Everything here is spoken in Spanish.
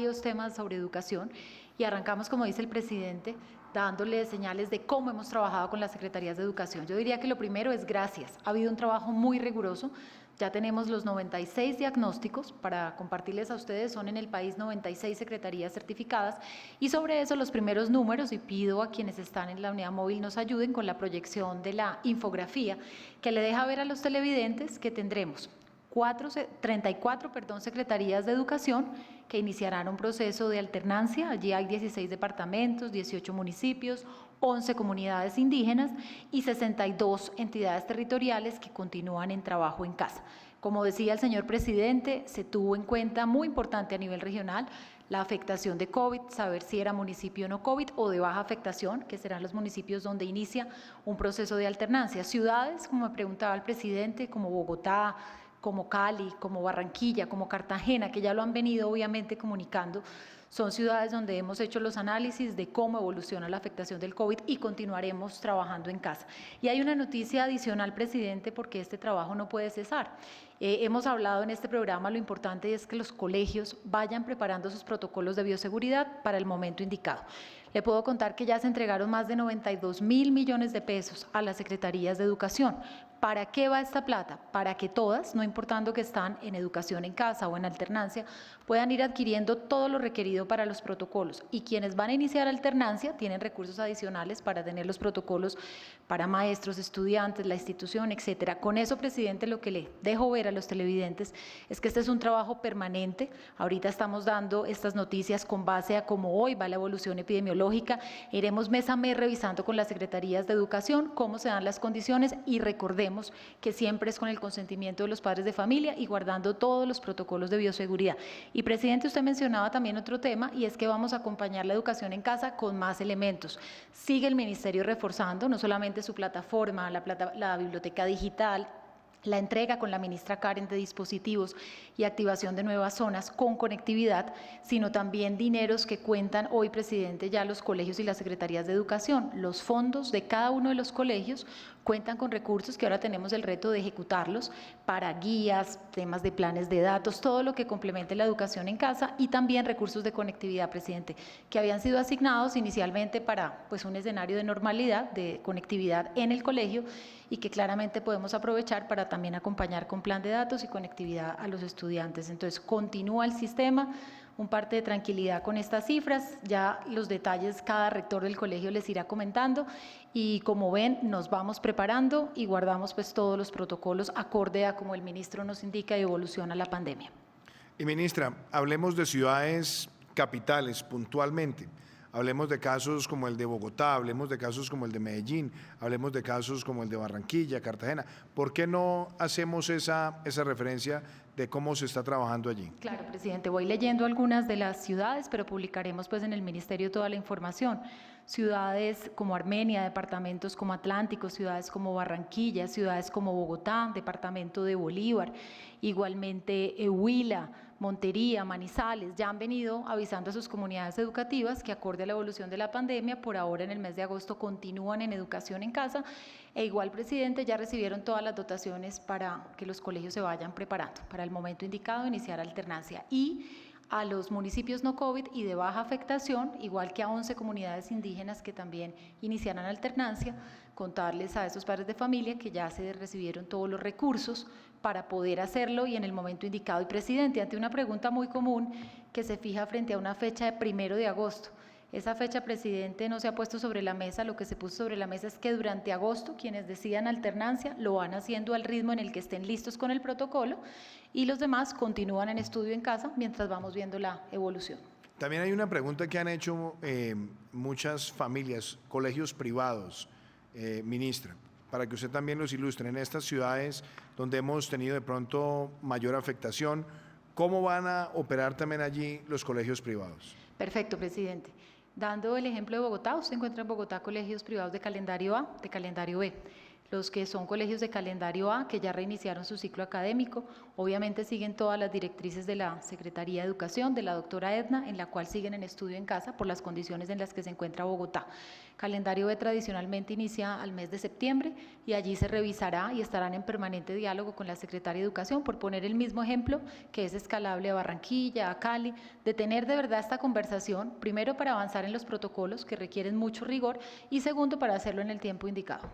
varios temas sobre educación y arrancamos, como dice el presidente, dándole señales de cómo hemos trabajado con las secretarías de educación. Yo diría que lo primero es gracias. Ha habido un trabajo muy riguroso. Ya tenemos los 96 diagnósticos, para compartirles a ustedes, son en el país 96 secretarías certificadas, y sobre eso los primeros números, y pido a quienes están en la unidad móvil nos ayuden con la proyección de la infografía, que le deja ver a los televidentes que tendremos 34 secretarías de educación que iniciarán un proceso de alternancia. Allí hay 16 departamentos, 18 municipios, 11 comunidades indígenas y 62 entidades territoriales que continúan en trabajo en casa. Como decía el señor presidente, se tuvo en cuenta, muy importante a nivel regional, la afectación de COVID, saber si era municipio no COVID o de baja afectación, que serán los municipios donde inicia un proceso de alternancia. Ciudades, como me preguntaba el presidente, como Bogotá, como Cali, como Barranquilla, como Cartagena, que ya lo han venido obviamente comunicando, son ciudades donde hemos hecho los análisis de cómo evoluciona la afectación del COVID y continuaremos trabajando en casa. Y hay una noticia adicional, presidente, porque este trabajo no puede cesar. Hemos hablado en este programa, lo importante es que los colegios vayan preparando sus protocolos de bioseguridad para el momento indicado. Le puedo contar que ya se entregaron más de 92.000 millones de pesos a las secretarías de educación. ¿Para qué va esta plata? Para que todas, no importando que están en educación en casa o en alternancia, puedan ir adquiriendo todo lo requerido para los protocolos. Y quienes van a iniciar alternancia tienen recursos adicionales para tener los protocolos para maestros, estudiantes, la institución, etcétera. Con eso, presidente, lo que le dejo ver a los televidentes es que este es un trabajo permanente. Ahorita estamos dando estas noticias con base a cómo hoy va la evolución epidemiológica. Iremos mes a mes revisando con las secretarías de educación cómo se dan las condiciones y recordemos que siempre es con el consentimiento de los padres de familia y guardando todos los protocolos de bioseguridad. Y presidente, usted mencionaba también otro tema, y es que vamos a acompañar la educación en casa con más elementos. Sigue el ministerio reforzando no solamente su plataforma, la biblioteca digital, la entrega con la ministra Karen de dispositivos y activación de nuevas zonas con conectividad, sino también dineros que cuentan hoy, presidente, ya los colegios y las secretarías de educación. Los fondos de cada uno de los colegios cuentan con recursos que ahora tenemos el reto de ejecutarlos para guías, temas de planes de datos, todo lo que complemente la educación en casa, y también recursos de conectividad, presidente, que habían sido asignados inicialmente para un escenario de normalidad, de conectividad en el colegio, y que claramente podemos aprovechar para también acompañar con plan de datos y conectividad a los estudiantes. Entonces, continúa el sistema, un parte de tranquilidad con estas cifras, ya los detalles cada rector del colegio les irá comentando, y como ven, nos vamos preparando y guardamos todos los protocolos acorde a como el ministro nos indica y evoluciona la pandemia. Y ministra, hablemos de ciudades capitales puntualmente. Hablemos de casos como el de Bogotá, hablemos de casos como el de Medellín, hablemos de casos como el de Barranquilla, Cartagena. ¿Por qué no hacemos esa referencia de cómo se está trabajando allí? Claro, presidente, voy leyendo algunas de las ciudades, pero publicaremos en el ministerio toda la información. Ciudades como Armenia, departamentos como Atlántico, ciudades como Barranquilla, ciudades como Bogotá, departamento de Bolívar, igualmente Huila, Montería, Manizales, ya han venido avisando a sus comunidades educativas que acorde a la evolución de la pandemia, por ahora en el mes de agosto continúan en educación en casa, e igual, presidente, ya recibieron todas las dotaciones para que los colegios se vayan preparando para el momento indicado iniciar alternancia. Y a los municipios no COVID y de baja afectación, igual que a 11 comunidades indígenas que también iniciarán alternancia, contarles a esos padres de familia que ya se recibieron todos los recursos para poder hacerlo y en el momento indicado. Y presidente, ante una pregunta muy común que se fija frente a una fecha de 1 de agosto, esa fecha, presidente, no se ha puesto sobre la mesa. Lo que se puso sobre la mesa es que durante agosto quienes decidan alternancia lo van haciendo al ritmo en el que estén listos con el protocolo, y los demás continúan en estudio en casa mientras vamos viendo la evolución. También hay una pregunta que han hecho muchas familias, colegios privados, ministra, para que usted también los ilustre. En estas ciudades donde hemos tenido de pronto mayor afectación, ¿cómo van a operar también allí los colegios privados? Perfecto, presidente. Dando el ejemplo de Bogotá, usted encuentra en Bogotá colegios privados de calendario A, de calendario B. Los que son colegios de calendario A, que ya reiniciaron su ciclo académico, obviamente siguen todas las directrices de la Secretaría de Educación, de la doctora Edna, en la cual siguen en estudio en casa por las condiciones en las que se encuentra Bogotá. Calendario B tradicionalmente inicia al mes de septiembre y allí se revisará y estarán en permanente diálogo con la Secretaría de Educación, por poner el mismo ejemplo que es escalable a Barranquilla, a Cali, de tener de verdad esta conversación, primero para avanzar en los protocolos que requieren mucho rigor y segundo para hacerlo en el tiempo indicado.